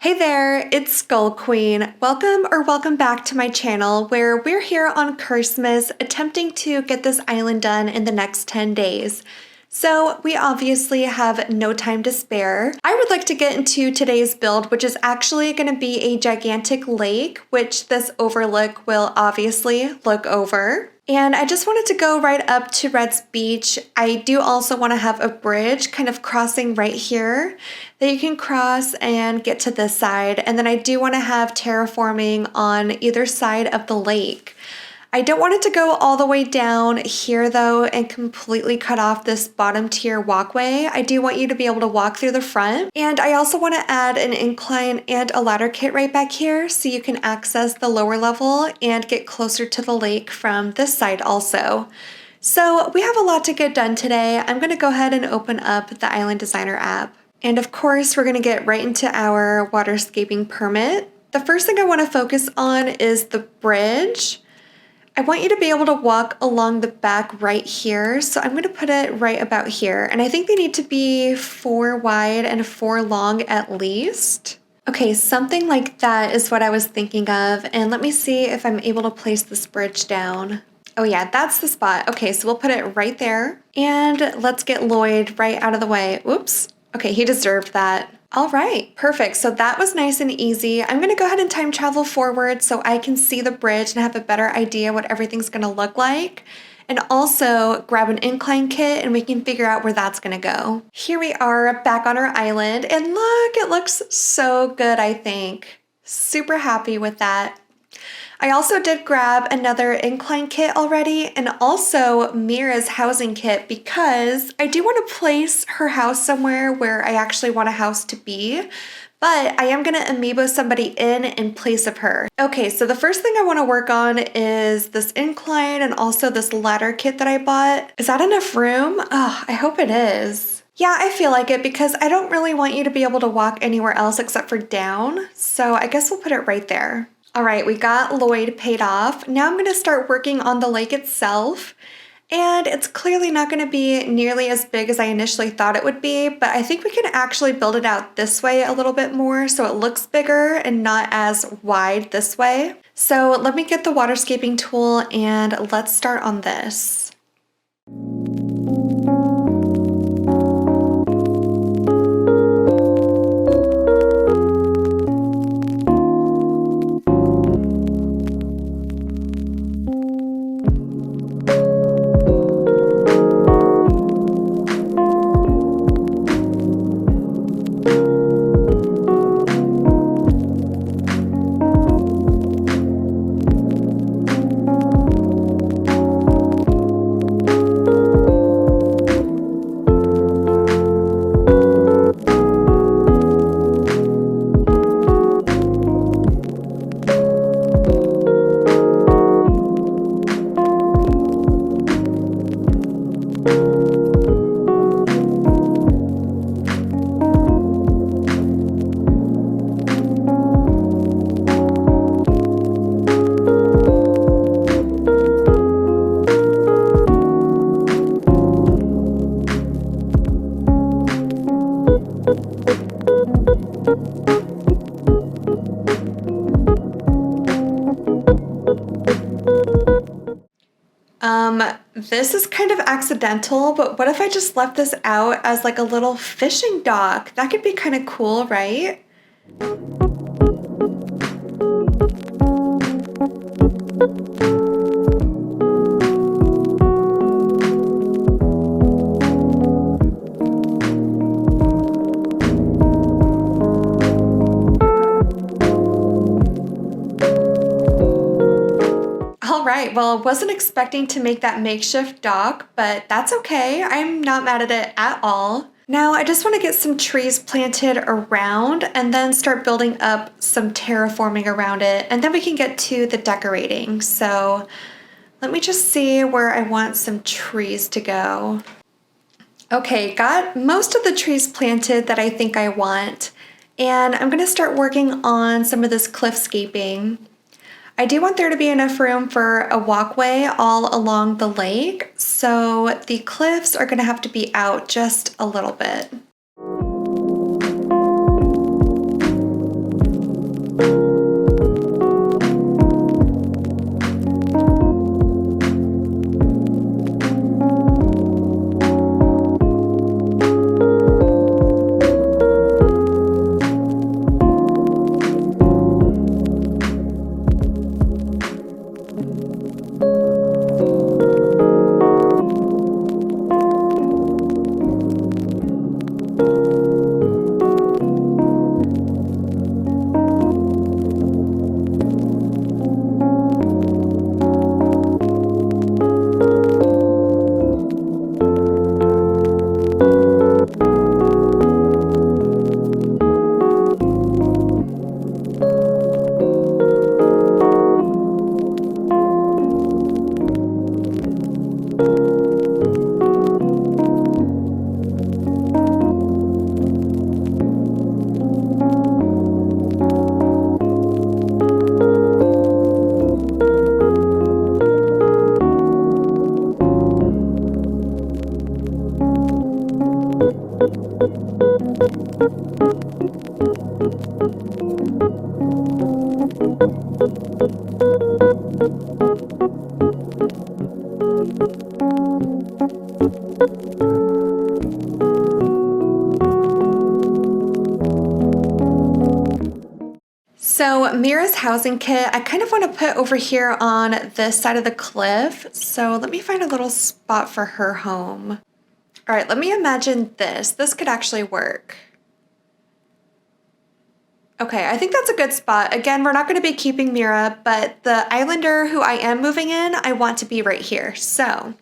Hey there, it's Skull Queen. Welcome back to my channel where we're here on Cursemas attempting to get this island done in the next 10 days. So we obviously have no time to spare. I would like to get into today's build, which is actually going to be a gigantic lake, which this overlook will obviously look over. And I just wanted to go right up to Red's Beach. I do also want to have a bridge kind of crossing right here that you can cross and get to this side. And then I do want to have terraforming on either side of the lake. I don't want it to go all the way down here though and completely cut off this bottom tier walkway. I do want you to be able to walk through the front. And I also want to add an incline and a ladder kit right back here so you can access the lower level and get closer to the lake from this side also. So we have a lot to get done today. I'm going to go ahead and open up the Island Designer app. And of course, we're going to get right into our waterscaping permit. The first thing I want to focus on is the bridge. I want you to be able to walk along the back right here, so I'm going to put it right about here. And I think they need to be 4 wide and 4 long at least. Okay, something like that is what I was thinking of. And let me see if I'm able to place this bridge down. Oh yeah, that's the spot. Okay, so we'll put it right there. And let's get Lloyd right out of the way. Oops. Okay, he deserved that. All right, perfect. So that was nice and easy. I'm gonna go ahead and time travel forward so I can see the bridge and have a better idea what everything's gonna look like. And also grab an incline kit and we can figure out where that's gonna go. Here we are back on our island and look, it looks so good, I think. Super happy with that. I also did grab another incline kit already and also Mira's housing kit because I do want to place her house somewhere where I actually want a house to be, but I am going to amiibo somebody in place of her. Okay, so the first thing I want to work on is this incline and also this ladder kit that I bought. Is that enough room? Oh, I hope it is. Yeah, I feel like it because I don't really want you to be able to walk anywhere else except for down, so I guess we'll put it right there. All right, we got Lloyd paid off. Now I'm gonna start working on the lake itself. And it's clearly not gonna be nearly as big as I initially thought it would be, but I think we can actually build it out this way a little bit more so it looks bigger and not as wide this way. So let me get the waterscaping tool and let's start on this. This is kind of accidental, but what if I just left this out as like a little fishing dock? That could be kind of cool, right? Well, wasn't expecting to make that makeshift dock, but that's okay. I'm not mad at it at all. Now I just want to get some trees planted around and then start building up some terraforming around it, and then we can get to the decorating. So let me just see where I want some trees to go. Okay, got most of the trees planted that I think I want, and I'm gonna start working on some of this cliffscaping. I do want there to be enough room for a walkway all along the lake, so the cliffs are gonna have to be out just a little bit. So Mira's housing kit, I kind of want to put over here on this side of the cliff. So let me find a little spot for her home. All right, let me imagine this. This could actually work. Okay, I think that's a good spot. Again, we're not going to be keeping Mira, but the islander who I am moving in, I want to be right here. So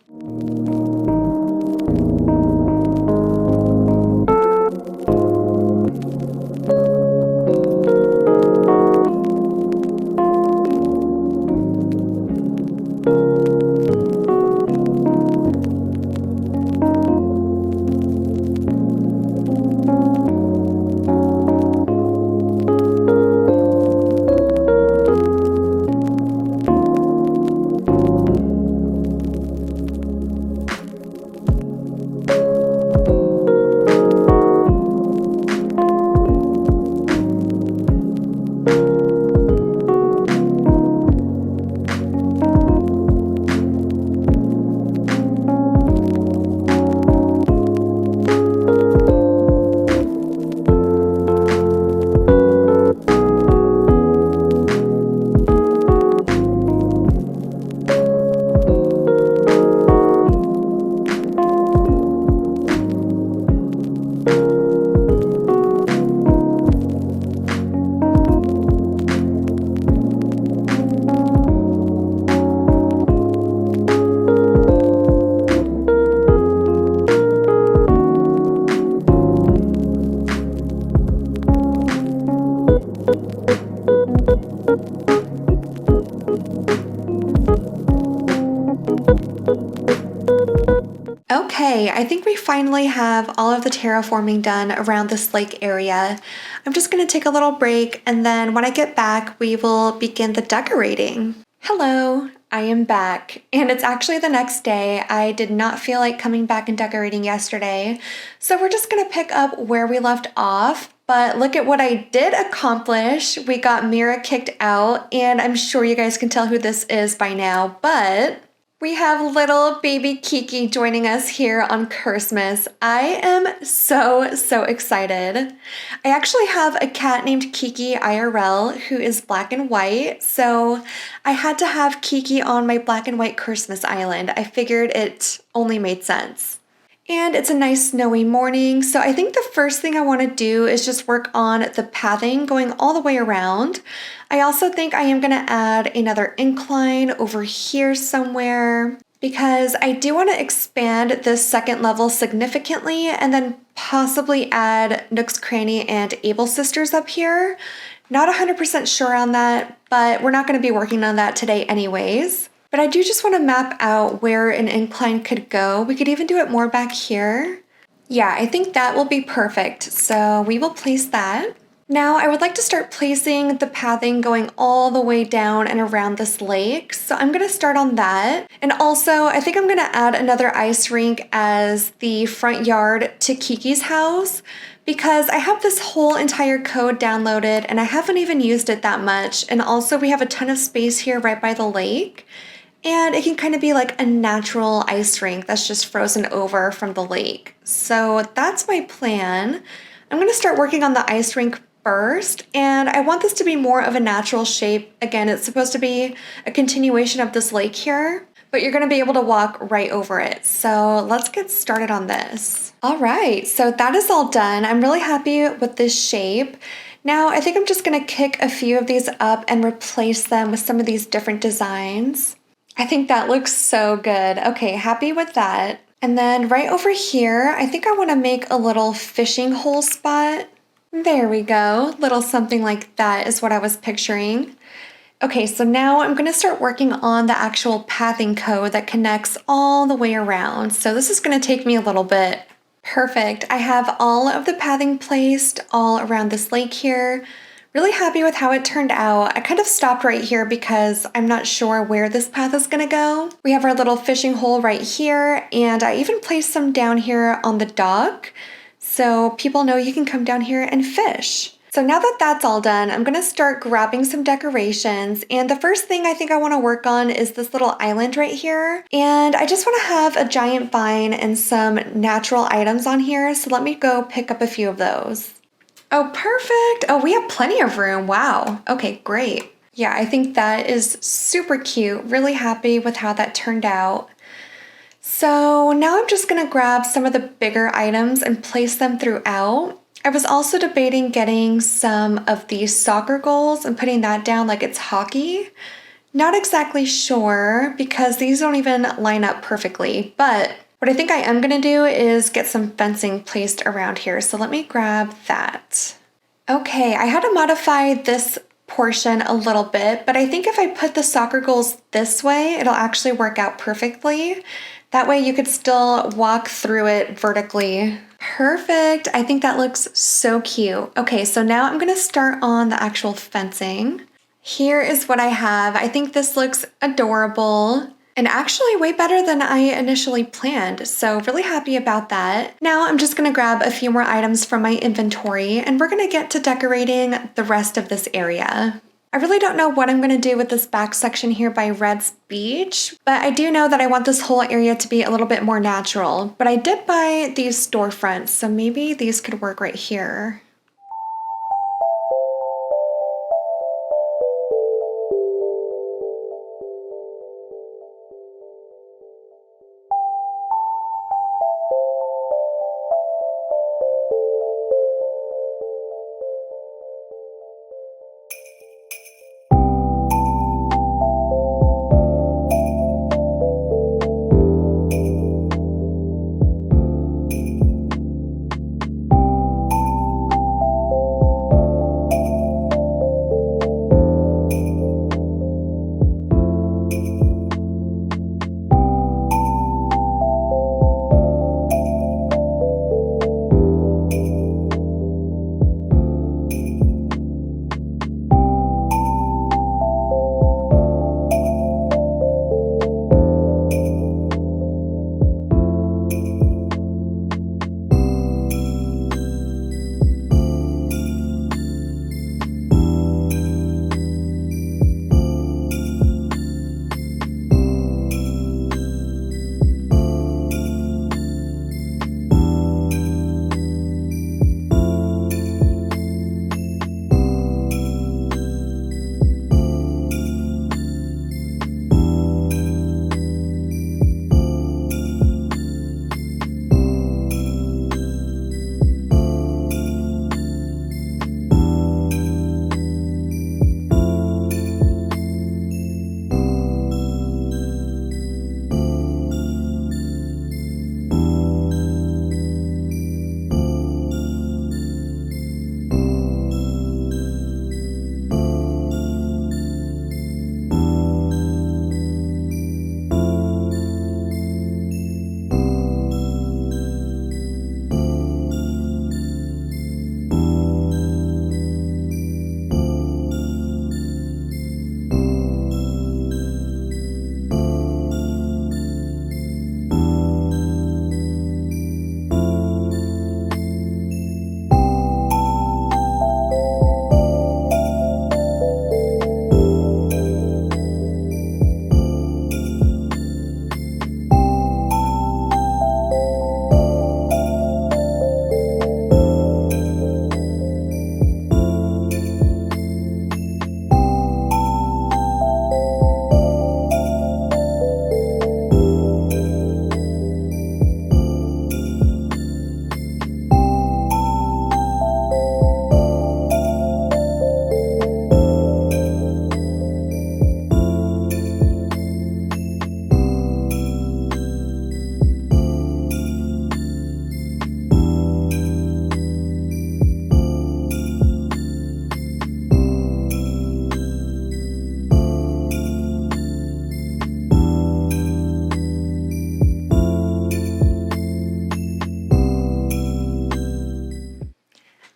okay, I think we finally have all of the terraforming done around this lake area. I'm just going to take a little break, and then when I get back, we will begin the decorating. Hello, I am back, and it's actually the next day. I did not feel like coming back and decorating yesterday, so we're just going to pick up where we left off. But look at what I did accomplish. We got Mira kicked out, and I'm sure you guys can tell who this is by now, but we have little baby Kiki joining us here on Cursemas. I am so excited. I actually have a cat named Kiki IRL who is black and white, so I had to have Kiki on my black and white Cursemas island. I figured it only made sense. And it's a nice snowy morning, so I think the first thing I want to do is just work on the pathing going all the way around. I also think I am going to add another incline over here somewhere because I do want to expand this second level significantly and then possibly add Nook's Cranny and Able Sisters up here. Not 100% sure on that, but we're not going to be working on that today anyways. But I do just want to map out where an incline could go. We could even do it more back here. Yeah, I think that will be perfect. So we will place that. Now I would like to start placing the pathing going all the way down and around this lake. So I'm going to start on that. And also I think I'm going to add another ice rink as the front yard to Kiki's house because I have this whole entire code downloaded and I haven't even used it that much. And also we have a ton of space here right by the lake. And it can kind of be like a natural ice rink that's just frozen over from the lake. So that's my plan. I'm going to start working on the ice rink first, and I want this to be more of a natural shape. Again, it's supposed to be a continuation of this lake here, but you're going to be able to walk right over it. So let's get started on this. All right, so that is all done. I'm really happy with this shape. Now I think I'm just going to kick a few of these up and replace them with some of these different designs. I think that looks so good. Okay, happy with that. And then right over here, I think I want to make a little fishing hole spot. There we go. Little something like that is what I was picturing. Okay, so now I'm going to start working on the actual pathing code that connects all the way around. So this is going to take me a little bit. Perfect. I have all of the pathing placed all around this lake here. Really happy with how it turned out. I kind of stopped right here because I'm not sure where this path is going to go. We have our little fishing hole right here, and I even placed some down here on the dock so people know you can come down here and fish. So now that that's all done, I'm gonna start grabbing some decorations. And the first thing I think I wanna work on is this little island right here. And I just wanna have a giant vine and some natural items on here. So let me go pick up a few of those. Oh, perfect. Oh, we have plenty of room. Wow. Okay, great. Yeah, I think that is super cute. Really happy with how that turned out. So now I'm just gonna grab some of the bigger items and place them throughout. I was also debating getting some of these soccer goals and putting that down like it's hockey. Not exactly sure because these don't even line up perfectly, but what I think I am gonna do is get some fencing placed around here. So let me grab that. Okay, I had to modify this portion a little bit, but I think if I put the soccer goals this way, it'll actually work out perfectly. That way you could still walk through it vertically. Perfect. I think that looks so cute. Okay, so now I'm gonna start on the actual fencing. Here is what I have. I think this looks adorable and actually way better than I initially planned. So really happy about that. Now I'm just gonna grab a few more items from my inventory and we're gonna get to decorating the rest of this area. I really don't know what I'm gonna do with this back section here by Red's Beach, but I do know that I want this whole area to be a little bit more natural. But I did buy these storefronts, so maybe these could work right here.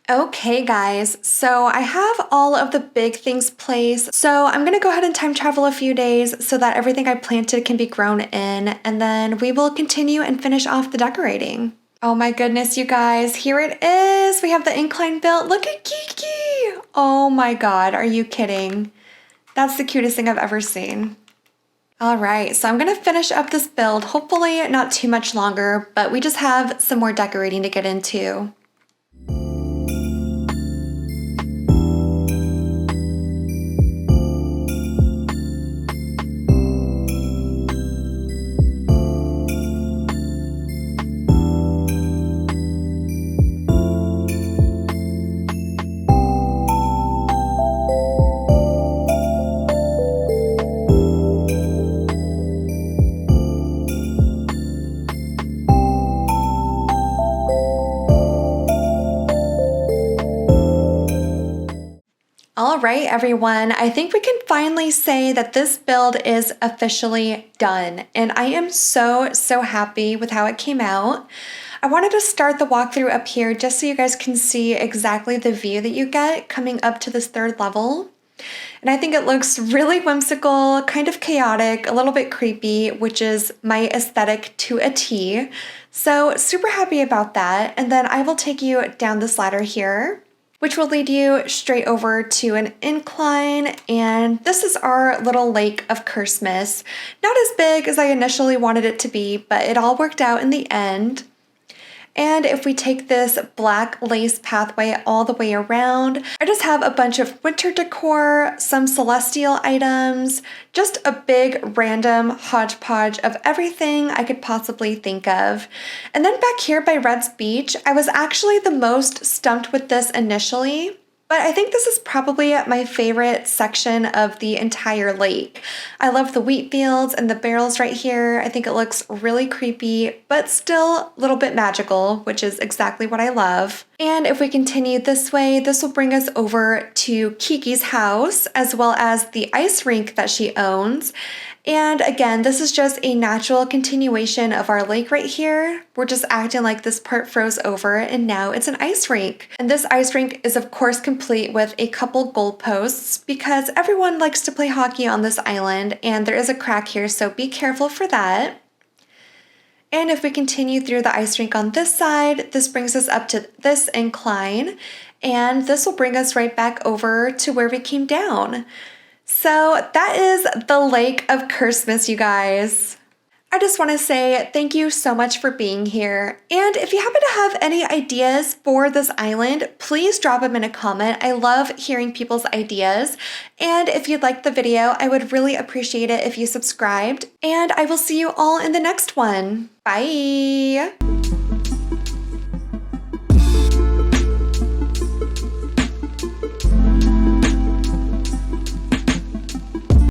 Okay guys, so I have all of the big things placed. So I'm gonna go ahead and time travel a few days so that everything I planted can be grown in, and then we will continue and finish off the decorating. Oh my goodness, you guys, here it is. We have the incline built. Look at Kiki. Oh my God, are you kidding? That's the cutest thing I've ever seen. All right, so I'm gonna finish up this build, hopefully not too much longer, but we just have some more decorating to get into. All right, everyone, I think we can finally say that this build is officially done, and I am so happy with how it came out. I wanted to start the walkthrough up here just so you guys can see exactly the view that you get coming up to this third level. And I think it looks really whimsical, kind of chaotic, a little bit creepy, which is my aesthetic to a T. So super happy about that. And then I will take you down this ladder here, which will lead you straight over to an incline. And this is our little lake of Cursemas. Not as big as I initially wanted it to be, but it all worked out in the end. And if we take this black lace pathway all the way around, I just have a bunch of winter decor, some celestial items, just a big random hodgepodge of everything I could possibly think of. And then back here by Red's Beach, I was actually the most stumped with this initially, but I think this is probably my favorite section of the entire lake. I love the wheat fields and the barrels right here. I think it looks really creepy, but still a little bit magical, which is exactly what I love. And if we continue this way, this will bring us over to Kiki's house, as well as the ice rink that she owns. And again, this is just a natural continuation of our lake right here. We're just acting like this part froze over and now it's an ice rink. And this ice rink is of course complete with a couple goalposts because everyone likes to play hockey on this island and there is a crack here, so be careful for that. And if we continue through the ice rink on this side, this brings us up to this incline and this will bring us right back over to where we came down. So that is the Lake of Cursemas, you guys. I just want to say thank you so much for being here. And if you happen to have any ideas for this island, please drop them in a comment. I love hearing people's ideas. And if you'd like the video, I would really appreciate it if you subscribed. And I will see you all in the next one. Bye.